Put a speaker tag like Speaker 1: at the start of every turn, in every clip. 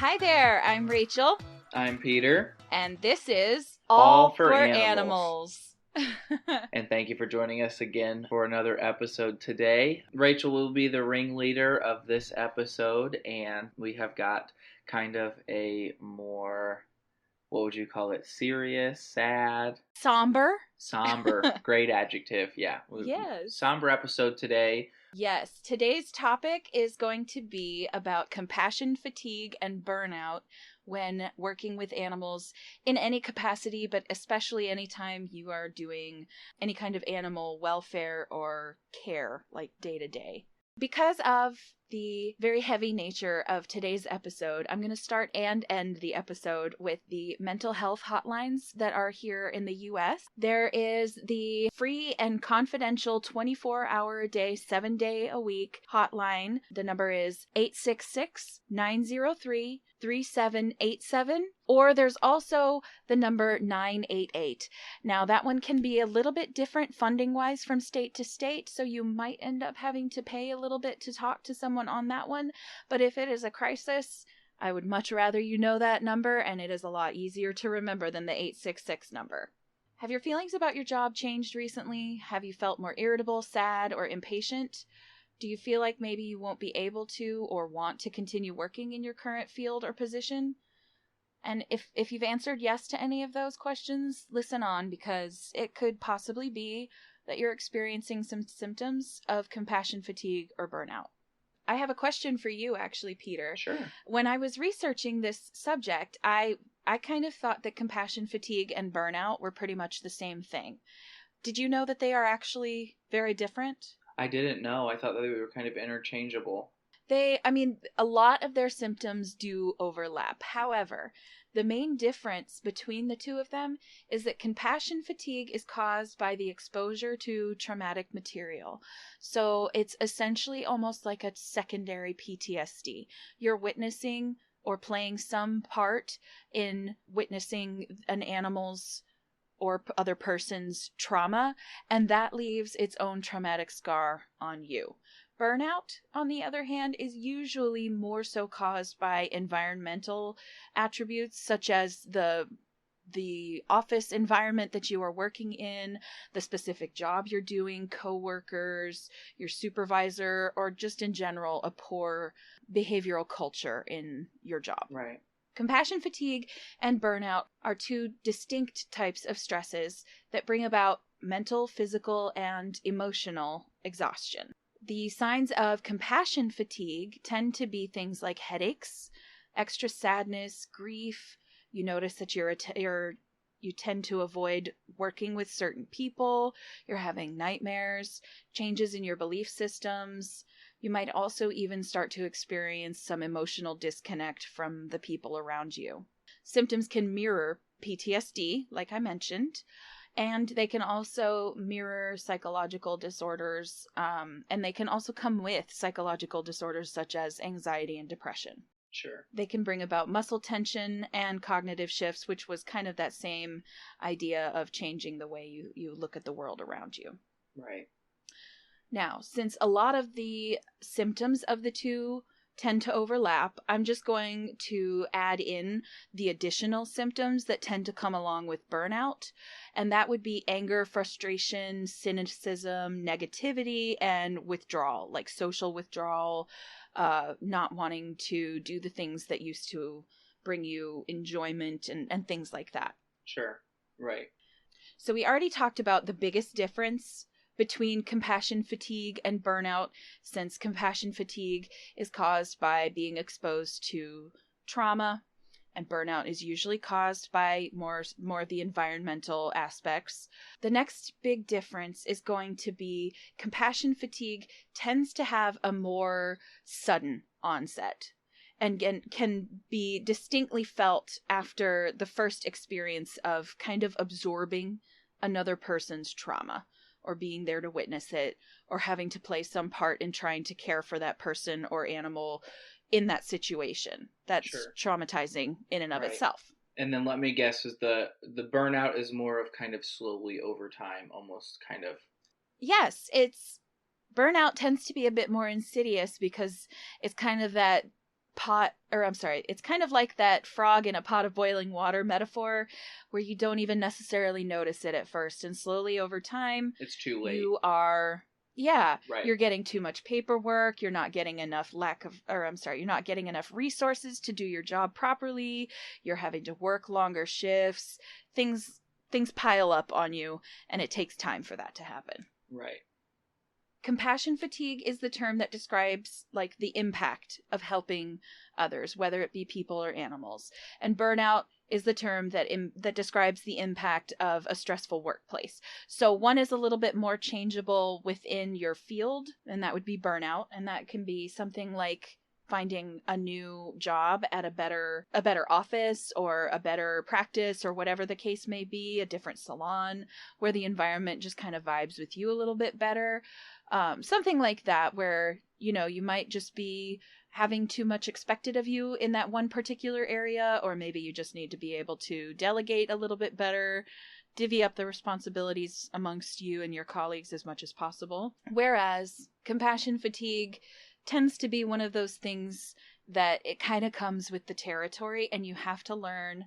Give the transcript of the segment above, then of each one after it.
Speaker 1: Hi there, I'm Rachel,
Speaker 2: I'm Peter.
Speaker 1: and this is
Speaker 2: All for
Speaker 1: Animals.
Speaker 2: And thank you for joining us again for another episode today. Rachel will be the ringleader of this episode, and we have got kind of a more, what would you call it, serious, sad?
Speaker 1: Somber.
Speaker 2: Great adjective, yeah.
Speaker 1: Yes.
Speaker 2: Somber episode today.
Speaker 1: Yes, today's topic is going to be about compassion fatigue and burnout when working with animals in any capacity, but especially anytime you are doing any kind of animal welfare or care, like day to day. Because of the very heavy nature of today's episode, I'm going to start and end the episode with the mental health hotlines that are here in the US. There is the free and confidential 24-hour-a-day, 7-day-a-week hotline. The number is 866-903-3787, or there's also the number 988. Now, that one can be a little bit different funding-wise from state to state, so you might end up having to pay a little bit to talk to someone on that one. But if it is a crisis, I would much rather you know that number, and it is a lot easier to remember than the 866 number. Have your feelings about your job changed recently? Have you felt more irritable, sad, or impatient? Do you feel like maybe you won't be able to or want to continue working in your current field or position? And if you've answered yes to any of those questions, listen on, because it could possibly be that you're experiencing some symptoms of compassion fatigue or burnout. I have a question for you, actually, Peter.
Speaker 2: Sure.
Speaker 1: When I was researching this subject, I kind of thought that compassion fatigue and burnout were pretty much the same thing. Did you know that they are actually very different?
Speaker 2: I didn't know. I thought that they were kind of interchangeable.
Speaker 1: A lot of their symptoms do overlap. However, the main difference between the two of them is that compassion fatigue is caused by the exposure to traumatic material. So it's essentially almost like a secondary PTSD. You're witnessing or playing some part in witnessing an animal's or other person's trauma, and that leaves its own traumatic scar on you. Burnout, on the other hand, is usually more so caused by environmental attributes, such as the office environment that you are working in, the specific job you're doing, coworkers, your supervisor, or just in general, a poor behavioral culture in your job.
Speaker 2: Right.
Speaker 1: Compassion fatigue and burnout are two distinct types of stresses that bring about mental, physical, and emotional exhaustion. The signs of compassion fatigue tend to be things like headaches, extra sadness, grief. You notice that you tend to avoid working with certain people. You're having nightmares, changes in your belief systems. You might also even start to experience some emotional disconnect from the people around you. Symptoms can mirror PTSD, like I mentioned, and they can also mirror psychological disorders, and they can also come with psychological disorders such as anxiety and depression.
Speaker 2: Sure.
Speaker 1: They can bring about muscle tension and cognitive shifts, which was kind of that same idea of changing the way you look at the world around you.
Speaker 2: Right.
Speaker 1: Now, since a lot of the symptoms of the two tend to overlap, I'm just going to add in the additional symptoms that tend to come along with burnout, and that would be anger, frustration, cynicism, negativity, and withdrawal, like social withdrawal, not wanting to do the things that used to bring you enjoyment and things like that.
Speaker 2: Sure. Right.
Speaker 1: So we already talked about the biggest difference between compassion fatigue and burnout, since compassion fatigue is caused by being exposed to trauma, and burnout is usually caused by more of the environmental aspects. The next big difference is going to be compassion fatigue tends to have a more sudden onset and can be distinctly felt after the first experience of kind of absorbing another person's trauma, or being there to witness it, or having to play some part in trying to care for that person or animal in that situation. That's
Speaker 2: Sure.
Speaker 1: Traumatizing in and of
Speaker 2: Right.
Speaker 1: itself.
Speaker 2: And then let me guess, is the burnout is more of kind of slowly over time, almost kind of.
Speaker 1: Yes, burnout tends to be a bit more insidious because it's kind of that it's kind of like that frog in a pot of boiling water metaphor where you don't even necessarily notice it at first, and slowly over time
Speaker 2: It's too late.
Speaker 1: You're getting too much paperwork, you're not getting enough you're not getting enough resources to do your job properly, you're having to work longer shifts, things pile up on you, and it takes time for that to happen.
Speaker 2: Right.
Speaker 1: Compassion fatigue is the term that describes like the impact of helping others, whether it be people or animals. And burnout is the term that describes the impact of a stressful workplace. So one is a little bit more changeable within your field, and that would be burnout, and that can be something like finding a new job at a better office or a better practice or whatever the case may be, a different salon where the environment just kind of vibes with you a little bit better. Something like that where, you might just be having too much expected of you in that one particular area, or maybe you just need to be able to delegate a little bit better, divvy up the responsibilities amongst you and your colleagues as much as possible. Whereas compassion fatigue tends to be one of those things that it kind of comes with the territory, and you have to learn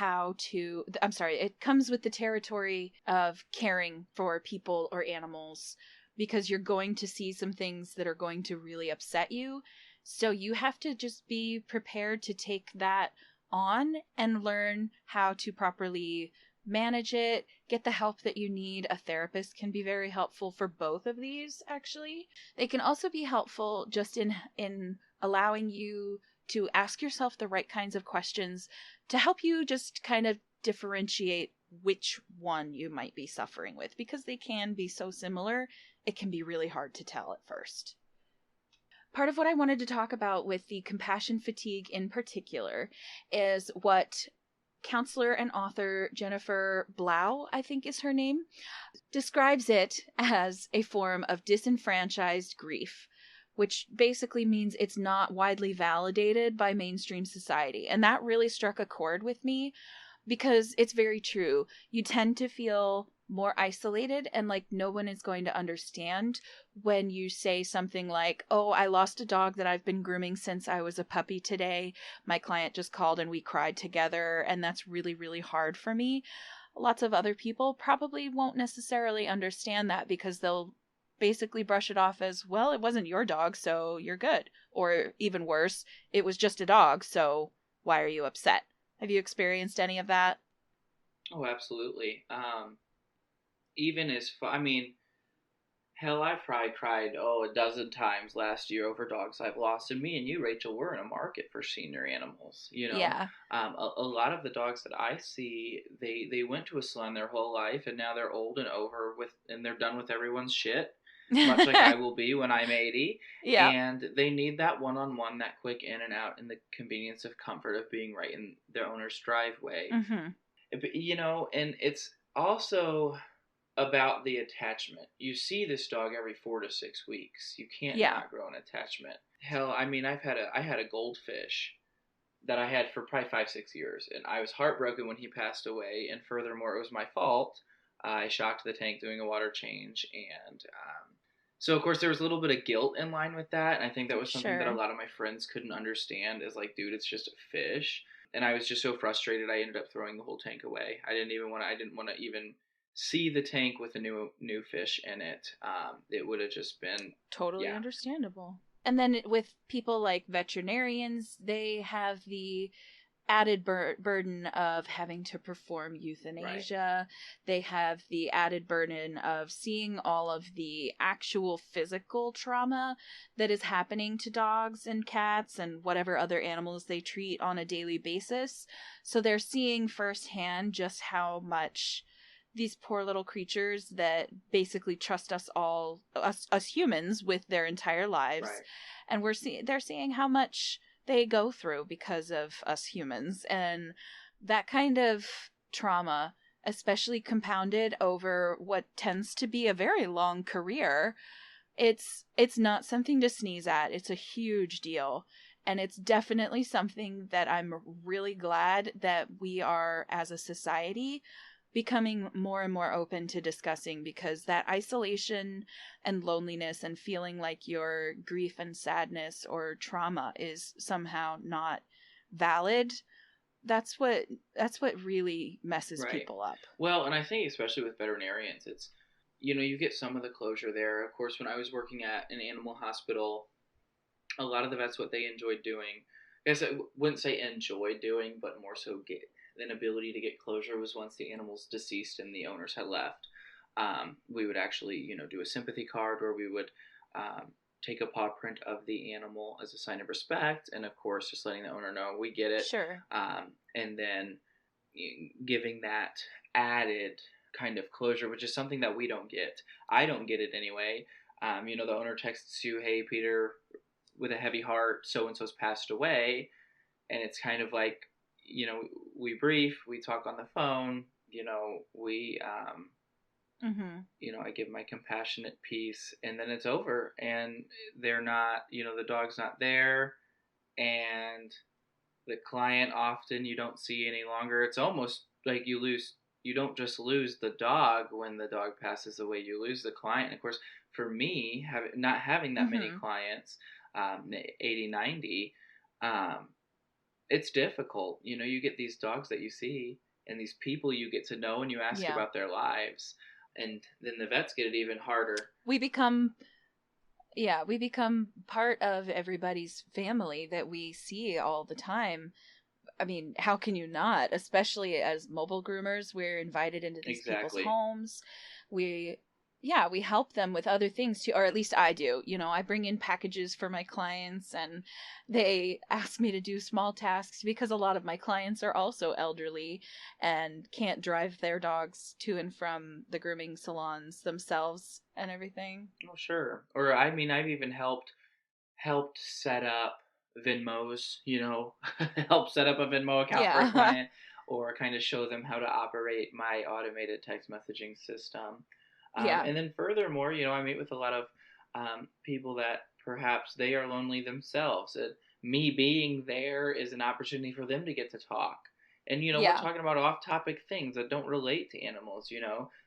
Speaker 1: it comes with the territory of caring for people or animals, because you're going to see some things that are going to really upset you. So you have to just be prepared to take that on and learn how to properly manage it, get the help that you need. A therapist can be very helpful for both of these, actually. They can also be helpful just in allowing you to ask yourself the right kinds of questions to help you just kind of differentiate which one you might be suffering with, because they can be so similar, it can be really hard to tell at first. Part of what I wanted to talk about with the compassion fatigue in particular is what counselor and author Jennifer Blau, I think is her name, describes it as a form of disenfranchised grief, which basically means it's not widely validated by mainstream society. And that really struck a chord with me, because it's very true. You tend to feel more isolated and like no one is going to understand when you say something like, "Oh, I lost a dog that I've been grooming since I was a puppy today. My client just called and we cried together, and that's really, really hard for me." Lots of other people probably won't necessarily understand that, because they'll basically brush it off as, "Well, it wasn't your dog, so you're good." Or even worse, "It was just a dog, so why are you upset?" Have you experienced any of that?
Speaker 2: Oh, absolutely. Hell, I've probably cried, a dozen times last year over dogs I've lost. And me and you, Rachel, we're in a market for senior animals,
Speaker 1: Yeah.
Speaker 2: A lot of the dogs that I see, they went to a salon their whole life, and now they're old and and they're done with everyone's shit, much like I will be when I'm 80.
Speaker 1: Yeah.
Speaker 2: And they need that one-on-one, that quick in and out, and the convenience of comfort of being right in their owner's driveway.
Speaker 1: Mm-hmm.
Speaker 2: And it's also about the attachment. You see this dog every 4 to 6 weeks. You can't not grow an attachment. Hell, I had a goldfish that I had for probably 5-6 years, and I was heartbroken when he passed away. And furthermore, it was my fault. I shocked the tank doing a water change, and so of course there was a little bit of guilt in line with that. And I think that was something that a lot of my friends couldn't understand. Is like, dude, it's just a fish. And I was just so frustrated, I ended up throwing the whole tank away. I didn't want to even see the tank with a new fish in it. It would have just been
Speaker 1: totally understandable. And then with people like veterinarians, they have the added burden of having to perform euthanasia. Right. They have the added burden of seeing all of the actual physical trauma that is happening to dogs and cats and whatever other animals they treat on a daily basis. So they're seeing firsthand just how much these poor little creatures that basically trust us humans with their entire lives. Right. And they're seeing how much they go through because of us humans. And that kind of trauma, especially compounded over what tends to be a very long career, it's not something to sneeze at. It's a huge deal. And it's definitely something that I'm really glad that we are, as a society, becoming more and more open to discussing, because that isolation and loneliness and feeling like your grief and sadness or trauma is somehow not valid, that's what really messes
Speaker 2: Right.
Speaker 1: people up.
Speaker 2: Well, and I think especially with veterinarians, it's, you get some of the closure there. Of course, when I was working at an animal hospital, a lot of the vets, what they enjoyed doing, I guess I wouldn't say enjoyed doing, but more so get an ability to get closure, was once the animal's deceased and the owners had left. We would actually, do a sympathy card, where we would take a paw print of the animal as a sign of respect, and of course, just letting the owner know we get it.
Speaker 1: Sure.
Speaker 2: And then giving that added kind of closure, which is something that we don't get. I don't get it anyway. The owner texts you, "Hey, Peter, with a heavy heart, so and so's passed away," and it's kind of like, we brief, we talk on the phone, we I give my compassionate piece, and then it's over, and they're not, the dog's not there, and the client often you don't see any longer. It's almost like you don't just lose the dog when the dog passes away, you lose the client. Of course, for me, not having that many clients, 80, 90, it's difficult. You get these dogs that you see and these people you get to know, and you ask about their lives, and then the vets get it even harder.
Speaker 1: We become part of everybody's family that we see all the time. I mean, how can you not? Especially as mobile groomers, we're invited into these people's homes. We help them with other things too, or at least I do. I bring in packages for my clients, and they ask me to do small tasks, because a lot of my clients are also elderly and can't drive their dogs to and from the grooming salons themselves and everything.
Speaker 2: Oh, sure. Or I mean, I've even helped set up Venmos, help set up a Venmo account for a client, or kind of show them how to operate my automated text messaging system. And then furthermore, I meet with a lot of people that perhaps they are lonely themselves. Me being there is an opportunity for them to get to talk. And, we're talking about off-topic things that don't relate to animals,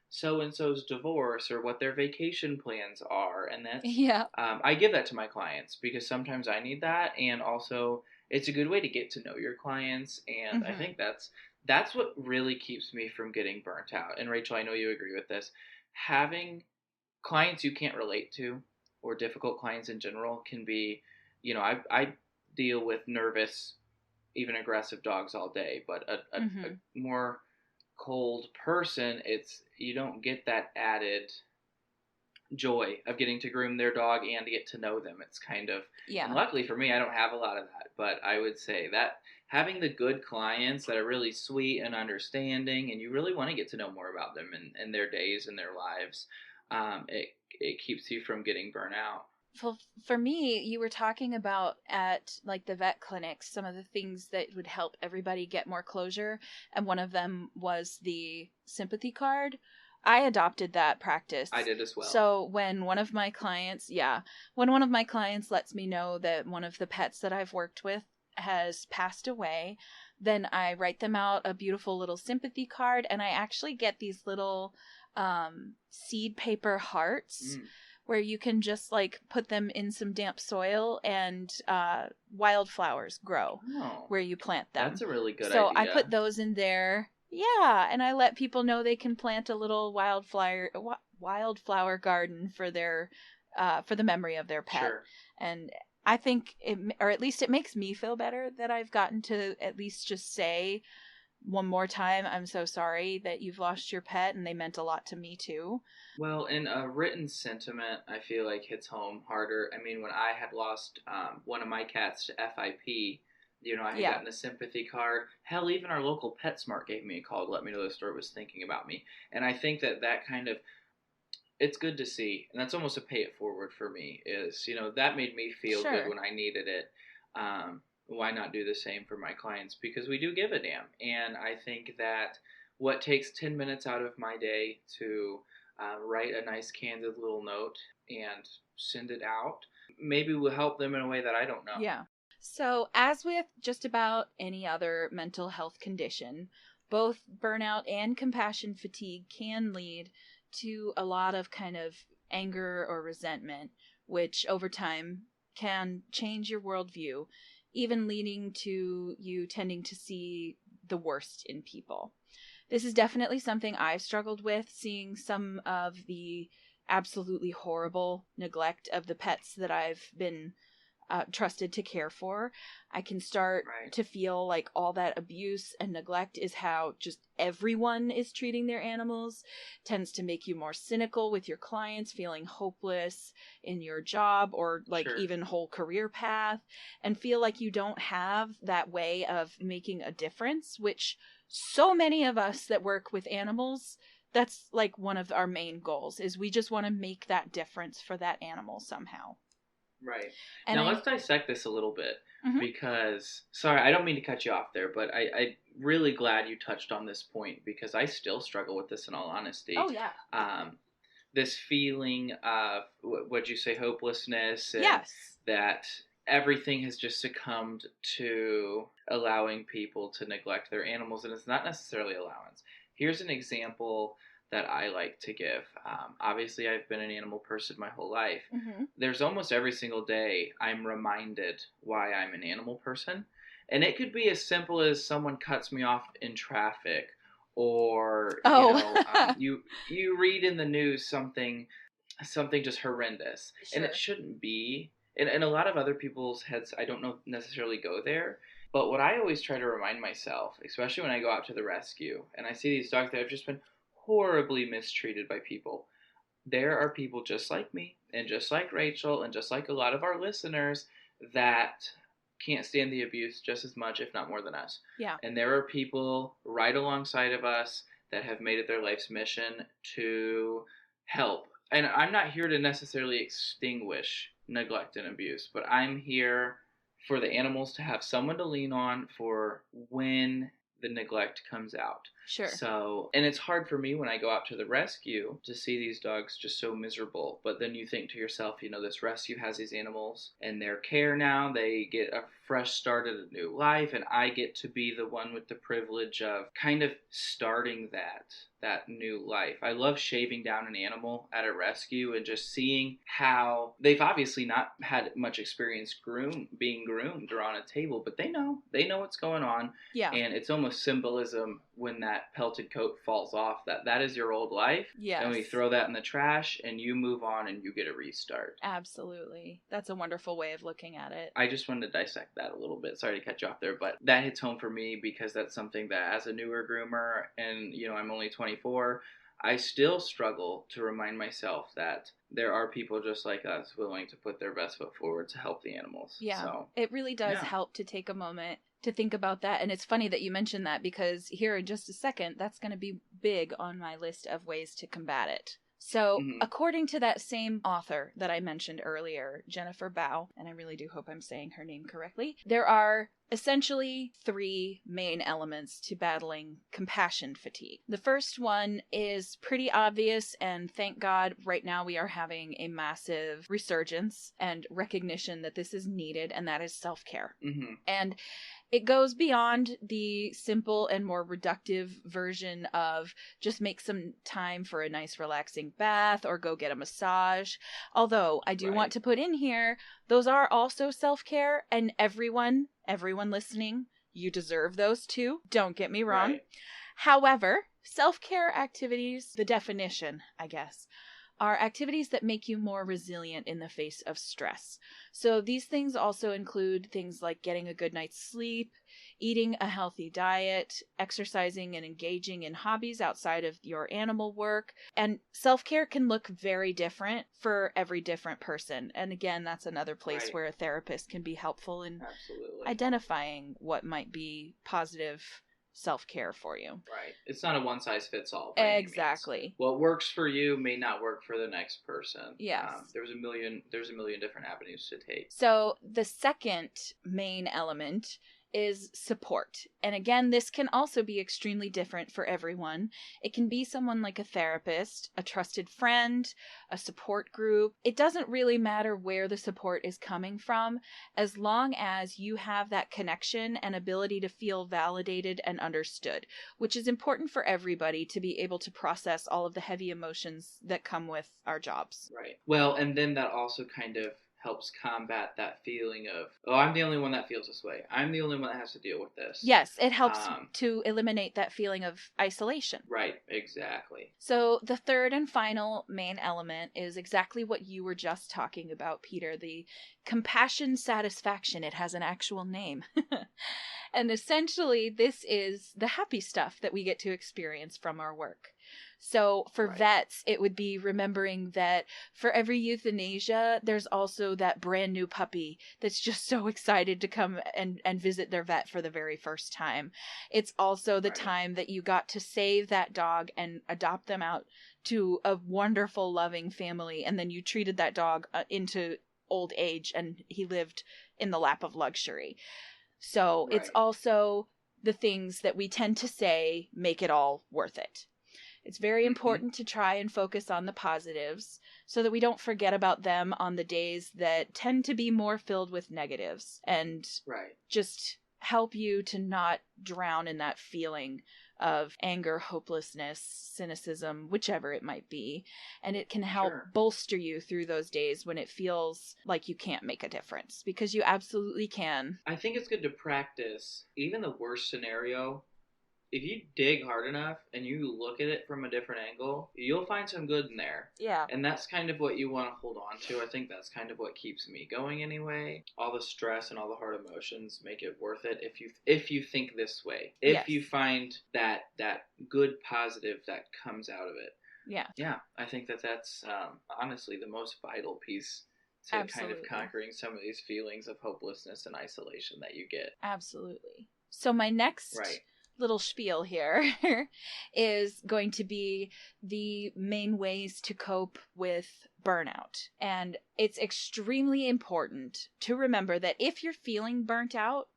Speaker 2: so-and-so's divorce, or what their vacation plans are. And that's, I give that to my clients, because sometimes I need that. And also, it's a good way to get to know your clients. And I think that's what really keeps me from getting burnt out. And Rachel, I know you agree with this. Having clients you can't relate to, or difficult clients in general, can be, I deal with nervous, even aggressive dogs all day, but a more cold person, you don't get that added joy of getting to groom their dog and to get to know them. It's kind of, and luckily for me, I don't have a lot of that, but I would say that having the good clients that are really sweet and understanding, and you really want to get to know more about them and their days and their lives, it keeps you from getting burnt out.
Speaker 1: Well, for me, you were talking about at like the vet clinics, some of the things that would help everybody get more closure. And one of them was the sympathy card. I adopted that practice.
Speaker 2: I did as well.
Speaker 1: So when one of my clients lets me know that one of the pets that I've worked with has passed away, then I write them out a beautiful little sympathy card, and I actually get these little seed paper hearts where you can just like put them in some damp soil, and wildflowers grow where you plant them.
Speaker 2: That's a really good idea.
Speaker 1: So I put those in there. Yeah, and I let people know they can plant a little wildflower garden for their for the memory of their pet.
Speaker 2: Sure.
Speaker 1: And I think or at least it makes me feel better that I've gotten to at least just say one more time, "I'm so sorry that you've lost your pet, and they meant a lot to me too."
Speaker 2: Well, and a written sentiment, I feel like, hits home harder. I mean, when I had lost one of my cats to FIP, I had gotten a sympathy card. Hell, even our local PetSmart gave me a call to let me know the store was thinking about me. And I think that kind of, it's good to see. And that's almost a pay it forward for me, is, that made me feel good when I needed it. Why not do the same for my clients? Because we do give a damn. And I think that what takes 10 minutes out of my day to write a nice candid little note and send it out maybe will help them in a way that I don't know.
Speaker 1: Yeah. So as with just about any other mental health condition, both burnout and compassion fatigue can lead to a lot of kind of anger or resentment, which over time can change your worldview, even leading to you tending to see the worst in people. This is definitely something I've struggled with, seeing some of the absolutely horrible neglect of the pets that I've been trusted to care for. I can start to feel like all that abuse and neglect is how just everyone is treating their animals. Tends to make you more cynical with your clients, feeling hopeless in your job or like even whole career path, and feel like you don't have that way of making a difference, which so many of us that work with animals, that's like one of our main goals, is we just want to make that difference for that animal somehow.
Speaker 2: Right. And now let's dissect this a little bit because, sorry, I don't mean to cut you off there, but I'm really glad you touched on this point because I still struggle with this in all honesty.
Speaker 1: Oh, yeah.
Speaker 2: This feeling of, what'd you say, hopelessness, and
Speaker 1: yes,
Speaker 2: that everything has just succumbed to allowing people to neglect their animals, and it's not necessarily allowance. Here's an example that I like to give. Obviously, I've been an animal person my whole life. There's almost every single day I'm reminded why I'm an animal person. And it could be as simple as someone cuts me off in traffic, or you read in the news something just horrendous. And it shouldn't be. And a lot of other people's heads, I don't know necessarily go there. But what I always try to remind myself, especially when I go out to the rescue, and I see these dogs that have just been horribly mistreated by people. There are people just like me and just like Rachel and just like a lot of our listeners that can't stand the abuse just as much, if not more than us.
Speaker 1: Yeah.
Speaker 2: And there are people right alongside of us that have made it their life's mission to help. And I'm not here to necessarily extinguish neglect and abuse, but I'm here for the animals to have someone to lean on for when the neglect comes out.
Speaker 1: Sure.
Speaker 2: So, and it's hard for me when I go out to the rescue to see these dogs just so miserable. But then you think to yourself, this rescue has these animals in their care now. They get a fresh start at a new life, and I get to be the one with the privilege of kind of starting that new life. I love shaving down an animal at a rescue and just seeing how they've obviously not had much experience being groomed or on a table, but they know what's going on.
Speaker 1: Yeah.
Speaker 2: And it's almost symbolism when that pelted coat falls off, that is your old life.
Speaker 1: Yes.
Speaker 2: And we throw that in the trash and you move on and you get a restart.
Speaker 1: Absolutely. That's a wonderful way of looking at it.
Speaker 2: I just wanted to dissect that a little bit. Sorry to cut you off there, but that hits home for me because that's something that as a newer groomer, and I'm only 24, I still struggle to remind myself that there are people just like us willing to put their best foot forward to help the animals.
Speaker 1: Yeah,
Speaker 2: so,
Speaker 1: it really does help to take a moment to think about that. And it's funny that you mentioned that because here in just a second, that's going to be big on my list of ways to combat it. So, according to that same author that I mentioned earlier, Jennifer Bao, and I really do hope I'm saying her name correctly, there are essentially 3 main elements to battling compassion fatigue. The first one is pretty obvious, and thank God right now we are having a massive resurgence and recognition that this is needed, and that is self-care. And it goes beyond the simple and more reductive version of just make some time for a nice relaxing bath or go get a massage. Although I do want to put in here, those are also self-care, and everyone listening, you deserve those too. Don't get me wrong. However, self-care activities, the definition, I guess, are activities that make you more resilient in the face of stress. So these things also include things like getting a good night's sleep, eating a healthy diet, exercising and engaging in hobbies outside of your animal work. And self-care can look very different for every different person. And again, that's another place where a therapist can be helpful in identifying what might be positive self-care for you.
Speaker 2: Right. It's not a one-size-fits-all.
Speaker 1: Exactly.
Speaker 2: What works for you may not work for the next person.
Speaker 1: Yes.
Speaker 2: There's a million different avenues to take.
Speaker 1: So the second main element is support. And again, this can also be extremely different for everyone. It can be someone like a therapist, a trusted friend, a support group. It doesn't really matter where the support is coming from, as long as you have that connection and ability to feel validated and understood, which is important for everybody to be able to process all of the heavy emotions that come with our jobs.
Speaker 2: Right. Well, and then that also kind of helps combat that feeling of, oh, I'm the only one that feels this way. I'm the only one that has to deal with this.
Speaker 1: Yes, it helps to eliminate that feeling of isolation.
Speaker 2: Right, exactly.
Speaker 1: So the third and final main element is exactly what you were just talking about, Peter, the compassion satisfaction. It has an actual name. And essentially, this is the happy stuff that we get to experience from our work. So for vets, it would be remembering that for every euthanasia, there's also that brand new puppy that's just so excited to come and visit their vet for the very first time. It's also the time that you got to save that dog and adopt them out to a wonderful, loving family. And then you treated that dog into old age and he lived in the lap of luxury. So it's also the things that we tend to say make it all worth it. It's very important to try and focus on the positives so that we don't forget about them on the days that tend to be more filled with negatives, and just help you to not drown in that feeling of anger, hopelessness, cynicism, whichever it might be. And it can help bolster you through those days when it feels like you can't make a difference, because you absolutely can.
Speaker 2: I think it's good to practice even the worst scenario. If you dig hard enough and you look at it from a different angle, you'll find some good in there.
Speaker 1: Yeah.
Speaker 2: And that's kind of what you want to hold on to. I think that's kind of what keeps me going anyway. All the stress and all the hard emotions make it worth it if you think this way. If you find that good positive that comes out of it.
Speaker 1: Yeah.
Speaker 2: Yeah, I think that's honestly the most vital piece to kind of conquering some of these feelings of hopelessness and isolation that you get.
Speaker 1: Absolutely. So my next little spiel here is going to be the main ways to cope with burnout. And it's extremely important to remember that if you're feeling burnt out,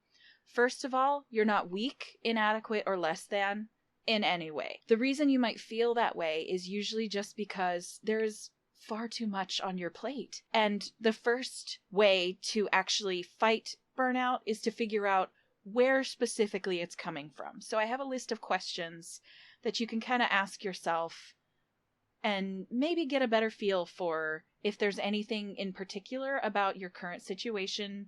Speaker 1: first of all, you're not weak, inadequate, or less than in any way. The reason you might feel that way is usually just because there's far too much on your plate. And the first way to actually fight burnout is to figure out where specifically it's coming from. So I have a list of questions that you can kind of ask yourself and maybe get a better feel for if there's anything in particular about your current situation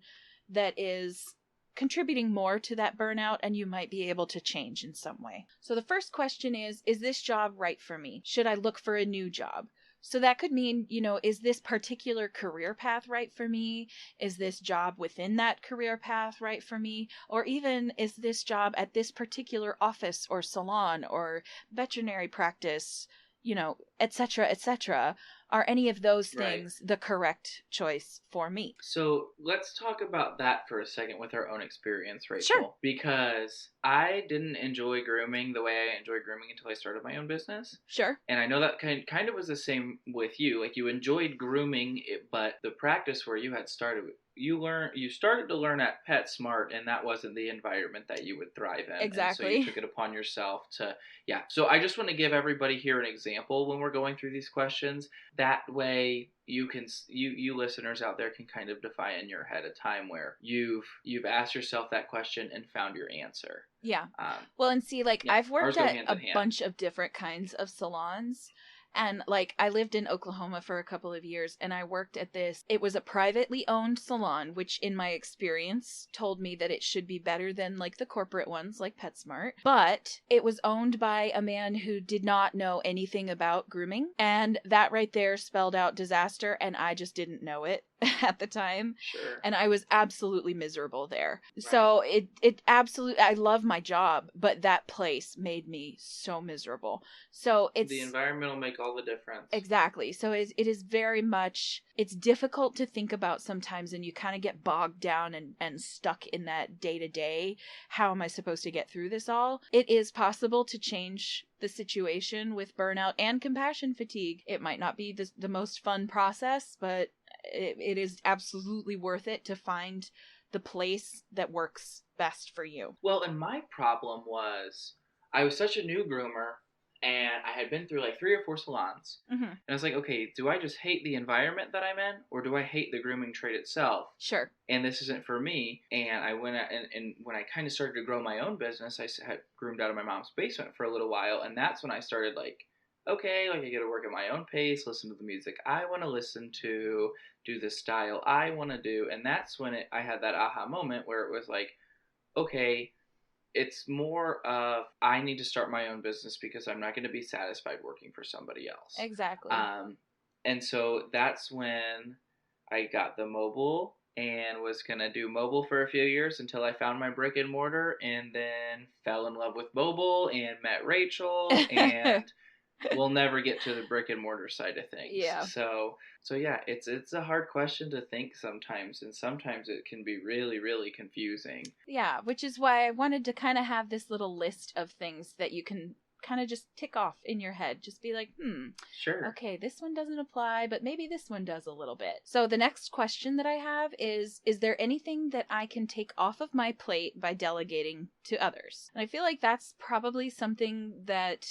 Speaker 1: that is contributing more to that burnout and you might be able to change in some way. So the first question is this job right for me? Should I look for a new job? So that could mean, is this particular career path right for me? Is this job within that career path right for me? Or even, is this job at this particular office or salon or veterinary practice, et cetera, are any of those things the correct choice for me?
Speaker 2: So let's talk about that for a second with our own experience, Rachel.
Speaker 1: Sure.
Speaker 2: Because I didn't enjoy grooming the way I enjoyed grooming until I started my own business.
Speaker 1: Sure.
Speaker 2: And I know that kind of was the same with you. Like, you enjoyed grooming, but the practice where you had started, you started to learn at PetSmart, and that wasn't the environment that you would thrive in.
Speaker 1: Exactly.
Speaker 2: And so you took it upon yourself to, So I just want to give everybody here an example when we're going through these questions. That way you listeners out there can kind of define in your head a time where you've asked yourself that question and found your answer.
Speaker 1: Yeah. Well, and see, I've worked at a
Speaker 2: hand.
Speaker 1: bunch of different kinds of salons. And I lived in Oklahoma for a couple of years and I worked at this. It was a privately owned salon, which in my experience told me that it should be better than the corporate ones like PetSmart. But it was owned by a man who did not know anything about grooming. And that right there spelled out disaster, and I just didn't know it at the time.
Speaker 2: Sure.
Speaker 1: And I was absolutely miserable there. Right. So it absolutely, I love my job, but that place made me so miserable. So it's
Speaker 2: the environment will make all the difference.
Speaker 1: Exactly. So it is very much, it's difficult to think about sometimes, and you kind of get bogged down and stuck in that day to day. How am I supposed to get through this all? It is possible to change the situation with burnout and compassion fatigue. It might not be the most fun process, but it is absolutely worth it to find the place that works best for you.
Speaker 2: Well, and my problem was I was such a new groomer, and I had been through like 3 or 4 salons.
Speaker 1: Mm-hmm.
Speaker 2: And I was like, okay, do I just hate the environment that I'm in, or do I hate the grooming trade itself?
Speaker 1: Sure.
Speaker 2: And this isn't for me. And I went out, and when I kind of started to grow my own business, I had groomed out of my mom's basement for a little while. And that's when I started like, okay, like I got to work at my own pace, listen to the music I want to listen to, do the style I want to do. And that's when I had that aha moment where it was like, okay, it's more of I need to start my own business because I'm not going to be satisfied working for somebody else.
Speaker 1: Exactly.
Speaker 2: And so that's when I got the mobile and was going to do mobile for a few years until I found my brick and mortar, and then fell in love with mobile and met Rachel, and we'll never get to the brick and mortar side of things.
Speaker 1: Yeah.
Speaker 2: So yeah, it's a hard question to think sometimes, and sometimes it can be really, really confusing.
Speaker 1: Yeah, which is why I wanted to kind of have this little list of things that you can kind of just tick off in your head. Just be like,
Speaker 2: Sure.
Speaker 1: Okay, this one doesn't apply, but maybe this one does a little bit. So the next question that I have is there anything that I can take off of my plate by delegating to others? And I feel like that's probably something that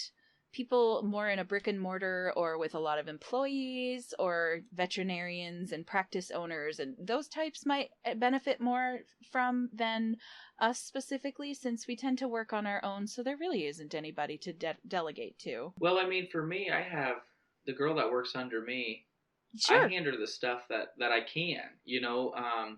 Speaker 1: people more in a brick and mortar or with a lot of employees or veterinarians and practice owners and those types might benefit more from than us specifically, since we tend to work on our own, so there really isn't anybody to delegate to.
Speaker 2: Well, I mean, for me, I have the girl that works under me.
Speaker 1: Sure.
Speaker 2: I hand her the stuff that I can,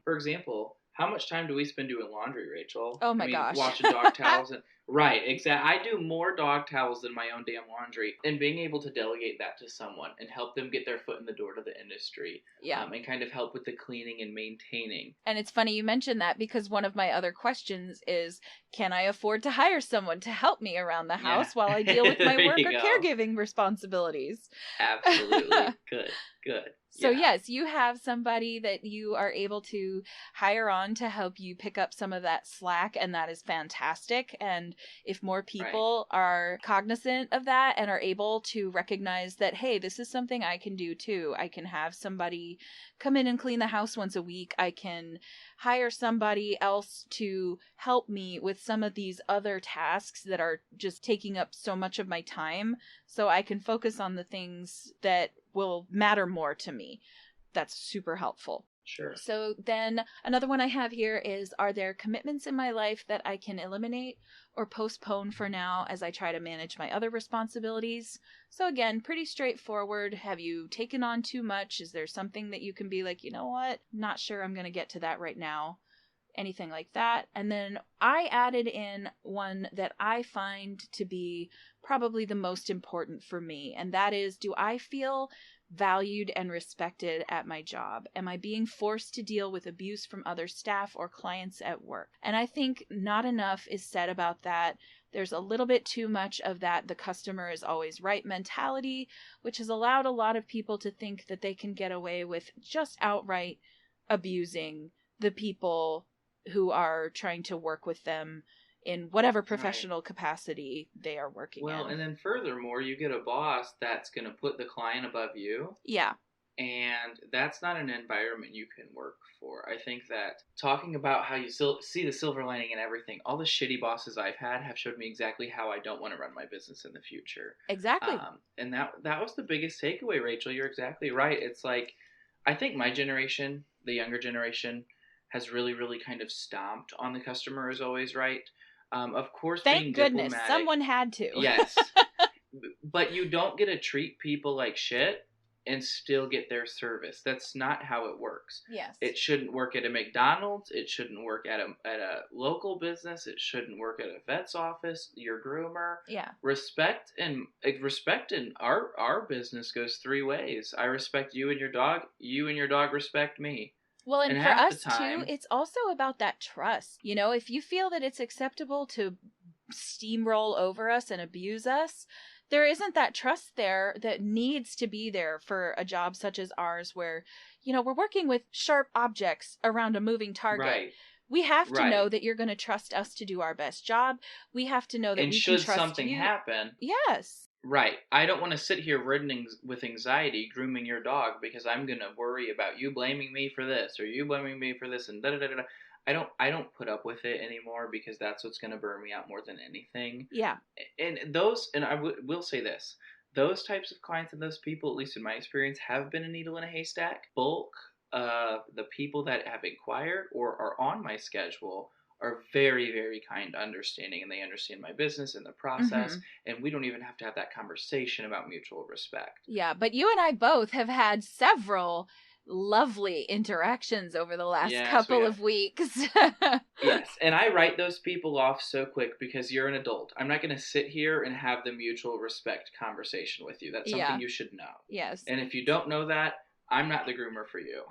Speaker 2: for example, how much time do we spend doing laundry, Rachel?
Speaker 1: Oh my gosh.
Speaker 2: Washing dog towels. Right, exactly. I do more dog towels than my own damn laundry. And being able to delegate that to someone and help them get their foot in the door to the industry.
Speaker 1: Yeah.
Speaker 2: And kind of help with the cleaning and maintaining.
Speaker 1: And it's funny you mentioned that, because one of my other questions is, can I afford to hire someone to help me around the house while I deal with my work or caregiving responsibilities?
Speaker 2: Absolutely. Good.
Speaker 1: So yes, you have somebody that you are able to hire on to help you pick up some of that slack, and that is fantastic. And if more people are cognizant of that and are able to recognize that, hey, this is something I can do too. I can have somebody come in and clean the house once a week. I can hire somebody else to help me with some of these other tasks that are just taking up so much of my time, so I can focus on the things that will matter more to me. That's super helpful.
Speaker 2: Sure.
Speaker 1: So then another one I have here is, are there commitments in my life that I can eliminate or postpone for now as I try to manage my other responsibilities? So again, pretty straightforward. Have you taken on too much? Is there something that you can be like, you know what? Not sure I'm going to get to that right now. Anything like that. And then I added in one that I find to be probably the most important for me, and that is, do I feel valued and respected at my job? Am I being forced to deal with abuse from other staff or clients at work? And I think not enough is said about that. There's a little bit too much of that the customer is always right mentality, which has allowed a lot of people to think that they can get away with just outright abusing the people who are trying to work with them in whatever professional capacity they are working in.
Speaker 2: Well, and then furthermore, you get a boss that's going to put the client above you.
Speaker 1: Yeah.
Speaker 2: And that's not an environment you can work for. I think that talking about how you see the silver lining in everything, all the shitty bosses I've had have showed me exactly how I don't want to run my business in the future.
Speaker 1: Exactly.
Speaker 2: And that was the biggest takeaway, Rachel. You're exactly right. It's like, I think my generation, the younger generation, has really, really kind of stomped on the customer is always right. Of course,
Speaker 1: thank goodness
Speaker 2: diplomatic,
Speaker 1: someone had to.
Speaker 2: Yes. But you don't get to treat people like shit and still get their service. That's not how it works.
Speaker 1: Yes.
Speaker 2: It shouldn't work at a McDonald's. It shouldn't work at a local business. It shouldn't work at a vet's office, your groomer.
Speaker 1: Yeah.
Speaker 2: Respect in our business goes 3 ways. I respect you and your dog. You and your dog respect me.
Speaker 1: Well, and for us too, it's also about that trust. You know, if you feel that it's acceptable to steamroll over us and abuse us, there isn't that trust there that needs to be there for a job such as ours, where, you know, we're working with sharp objects around a moving target.
Speaker 2: Right.
Speaker 1: We have to know that you're going to trust us to do our best job. We have to know that we can trust you. And should
Speaker 2: something happen.
Speaker 1: Yes.
Speaker 2: Right. I don't want to sit here ridden with anxiety grooming your dog because I'm going to worry about you blaming me for this or you blaming me for this and da-da-da-da. I don't put up with it anymore because that's what's going to burn me out more than anything.
Speaker 1: Yeah.
Speaker 2: And I will say this. Those types of clients and those people, at least in my experience, have been a needle in a haystack. Bulk the people that have inquired or are on my schedule are very, very kind, understanding, and they understand my business and the process. And we don't even have to have that conversation about mutual respect.
Speaker 1: Yeah, but you and I both have had several lovely interactions over the last couple of weeks.
Speaker 2: Yes, and I write those people off so quick because you're an adult. I'm not going to sit here and have the mutual respect conversation with you. That's something you should know.
Speaker 1: Yes.
Speaker 2: And if you don't know that, I'm not the groomer for you.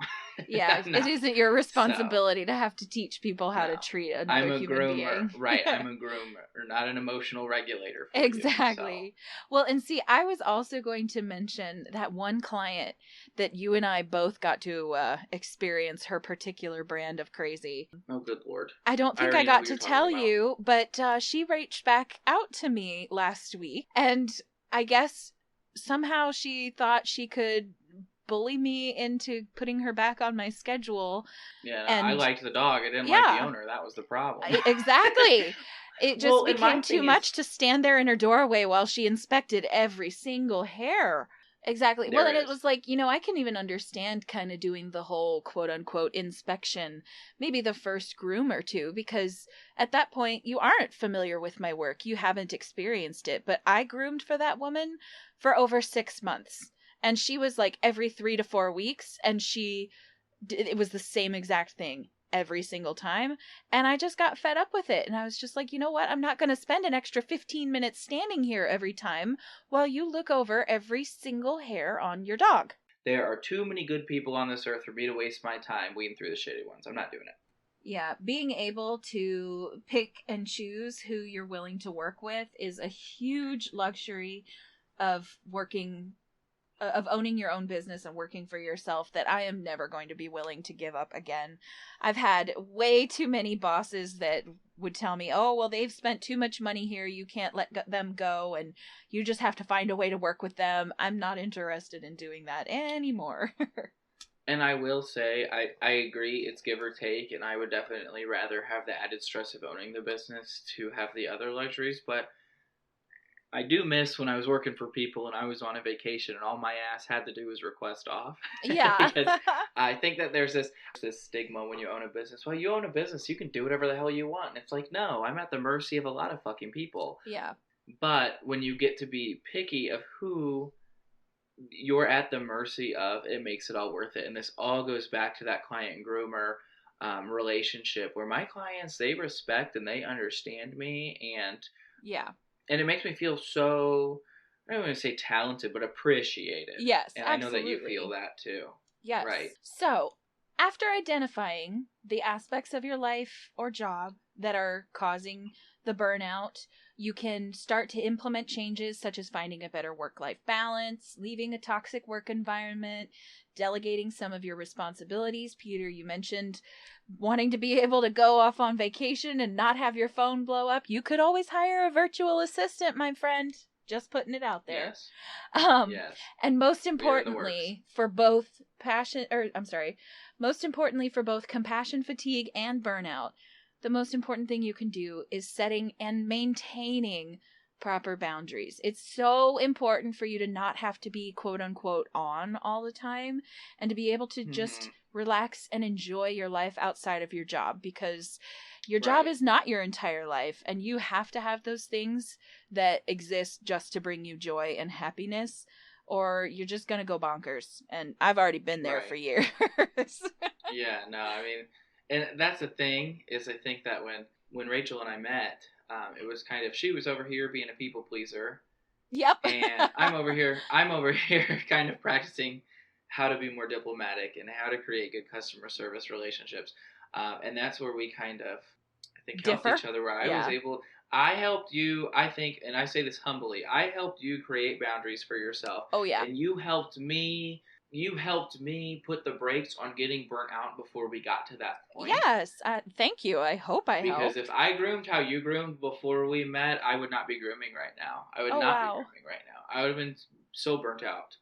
Speaker 1: Yeah, it isn't your responsibility to have to teach people how to treat another human being.
Speaker 2: Right, I'm a groomer, not an emotional regulator for
Speaker 1: exactly.
Speaker 2: You, so.
Speaker 1: Well, and see, I was also going to mention that one client that you and I both got to experience her particular brand of crazy.
Speaker 2: Oh, good Lord.
Speaker 1: I don't think I got to tell you, but she reached back out to me last week, and I guess somehow she thought she could bully me into putting her back on my schedule.
Speaker 2: Yeah, no, I liked the dog. I didn't like the owner. That was the problem.
Speaker 1: Exactly. It just became too much to stand there in her doorway while she inspected every single hair. Exactly. Well, and it was like, I can even understand kind of doing the whole quote unquote inspection, maybe the first groom or two, because at that point you aren't familiar with my work. You haven't experienced it. But I groomed for that woman for over 6 months. And she was like every 3 to 4 weeks, and it was the same exact thing every single time. And I just got fed up with it. And I was just like, you know what? I'm not going to spend an extra 15 minutes standing here every time while you look over every single hair on your dog.
Speaker 2: There are too many good people on this earth for me to waste my time weeding through the shitty ones. I'm not doing it.
Speaker 1: Yeah, being able to pick and choose who you're willing to work with is a huge luxury of owning your own business and working for yourself that I am never going to be willing to give up again. I've had way too many bosses that would tell me, oh, well, they've spent too much money here. You can't let them go, and you just have to find a way to work with them. I'm not interested in doing that anymore.
Speaker 2: And I will say, I agree, it's give or take, and I would definitely rather have the added stress of owning the business to have the other luxuries, but I do miss when I was working for people and I was on a vacation and all my ass had to do was request off.
Speaker 1: Yeah.
Speaker 2: Because I think that there's this stigma when you own a business. Well, you own a business, you can do whatever the hell you want. And it's like, no, I'm at the mercy of a lot of fucking people.
Speaker 1: Yeah.
Speaker 2: But when you get to be picky of who you're at the mercy of, it makes it all worth it. And this all goes back to that client groomer relationship where my clients, they respect and they understand me. And
Speaker 1: yeah.
Speaker 2: And it makes me feel so, I don't want to say talented, but appreciated.
Speaker 1: Yes,
Speaker 2: and
Speaker 1: absolutely.
Speaker 2: I know that you feel that too.
Speaker 1: Yes.
Speaker 2: Right.
Speaker 1: So, after identifying the aspects of your life or job that are causing the burnout, you can start to implement changes such as finding a better work-life balance, leaving a toxic work environment, delegating some of your responsibilities. Peter, you mentioned wanting to be able to go off on vacation and not have your phone blow up. You could always hire a virtual assistant, my friend. Just putting it out there.
Speaker 2: Yes.
Speaker 1: Yes. And most importantly for both compassion fatigue and burnout, the most important thing you can do is setting and maintaining proper boundaries. It's so important for you to not have to be quote unquote on all the time and to be able to just relax and enjoy your life outside of your job, because your job is not your entire life, and you have to have those things that exist just to bring you joy and happiness, or you're just going to go bonkers. And I've already been there for years.
Speaker 2: Yeah, no, I mean, and that's the thing, is I think that when Rachel and I met, it was kind of, she was over here being a people pleaser.
Speaker 1: Yep.
Speaker 2: And I'm over here kind of practicing how to be more diplomatic and how to create good customer service relationships. And that's where we kind of, I think, helped each other, where I helped you, I think, and I say this humbly, I helped you create boundaries for yourself.
Speaker 1: Oh, yeah.
Speaker 2: And you helped me put the brakes on getting burnt out before we got to that point.
Speaker 1: Yes, thank you. I hope I helped.
Speaker 2: Because if I groomed how you groomed before we met, I would not be grooming right now. I would not be grooming right now. I would have been so burnt out.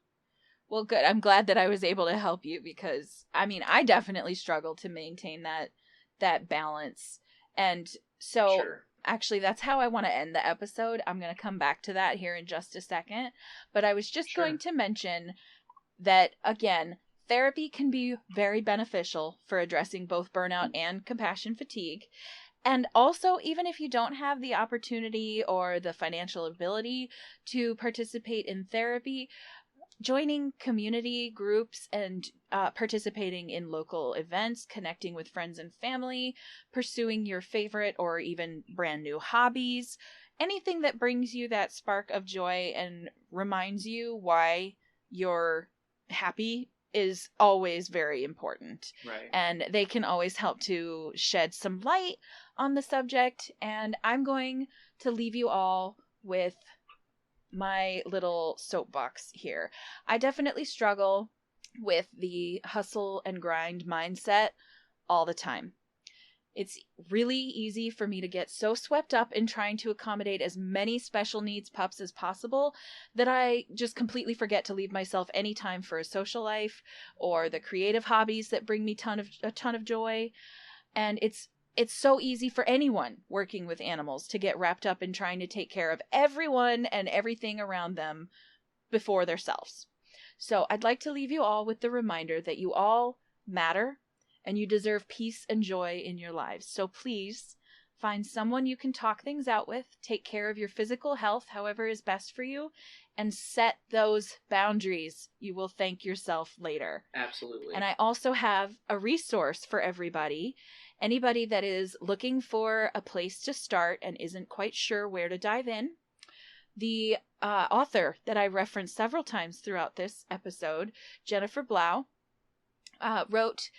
Speaker 1: Well, good. I'm glad that I was able to help you, because, I mean, I definitely struggled to maintain that that balance. And so
Speaker 2: Sure.
Speaker 1: actually, that's how I want to end the episode. I'm going to come back to that here in just a second. But I was just going to mention that, again, therapy can be very beneficial for addressing both burnout and compassion fatigue. And also, even if you don't have the opportunity or the financial ability to participate in therapy, joining community groups and participating in local events, connecting with friends and family, pursuing your favorite or even brand new hobbies, anything that brings you that spark of joy and reminds you why you're happy is always very important.
Speaker 2: Right.
Speaker 1: And they can always help to shed some light on the subject. And I'm going to leave you all with my little soapbox here. I definitely struggle with the hustle and grind mindset all the time. It's really easy for me to get so swept up in trying to accommodate as many special needs pups as possible that I just completely forget to leave myself any time for a social life or the creative hobbies that bring me a ton of joy. And it's so easy for anyone working with animals to get wrapped up in trying to take care of everyone and everything around them before themselves. So I'd like to leave you all with the reminder that you all matter and you deserve peace and joy in your lives. So please find someone you can talk things out with, take care of your physical health however is best for you, and set those boundaries. You will thank yourself later.
Speaker 2: Absolutely.
Speaker 1: And I also have a resource for everybody. Anybody that is looking for a place to start and isn't quite sure where to dive in, the author that I referenced several times throughout this episode, Jennifer Blau, wrote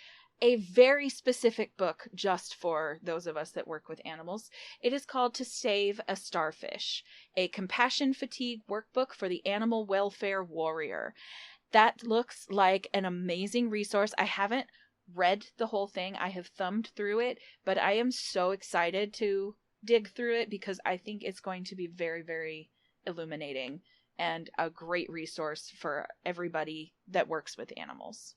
Speaker 1: a very specific book just for those of us that work with animals. It is called To Save a Starfish, a compassion fatigue workbook for the animal welfare warrior. That looks like an amazing resource. I haven't read the whole thing. I have thumbed through it, but I am so excited to dig through it because I think it's going to be very, very illuminating and a great resource for everybody that works with animals.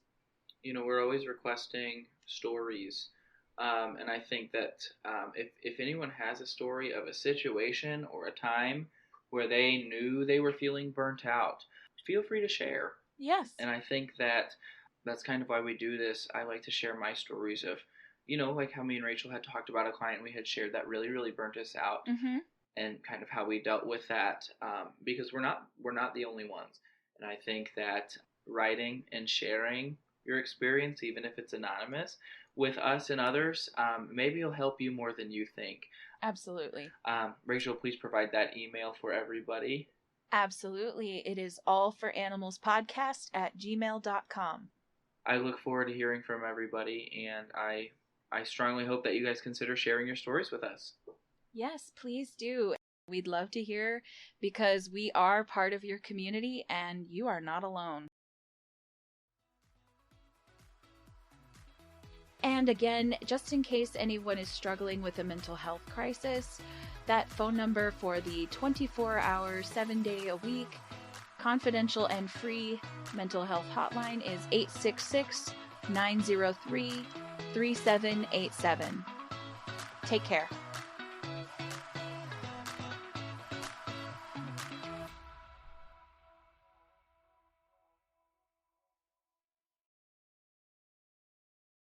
Speaker 2: We're always requesting stories. And I think that if anyone has a story of a situation or a time where they knew they were feeling burnt out, feel free to share.
Speaker 1: Yes.
Speaker 2: And I think that's kind of why we do this. I like to share my stories of, like how me and Rachel had talked about a client we had shared that really, really burnt us out, and kind of how we dealt with that, because we're not the only ones. And I think that writing and sharing your experience, even if it's anonymous, with us and others, maybe it'll help you more than you think.
Speaker 1: Absolutely.
Speaker 2: Rachel, please provide that email for everybody.
Speaker 1: Absolutely. It is allforanimalspodcast@gmail.com.
Speaker 2: I look forward to hearing from everybody, and I strongly hope that you guys consider sharing your stories with us.
Speaker 1: Yes, please do. We'd love to hear because we are part of your community and you are not alone. And again, just in case anyone is struggling with a mental health crisis, that phone number for the 24-hour, 7-day-a-week, confidential and free mental health hotline is 866-903-3787. Take care.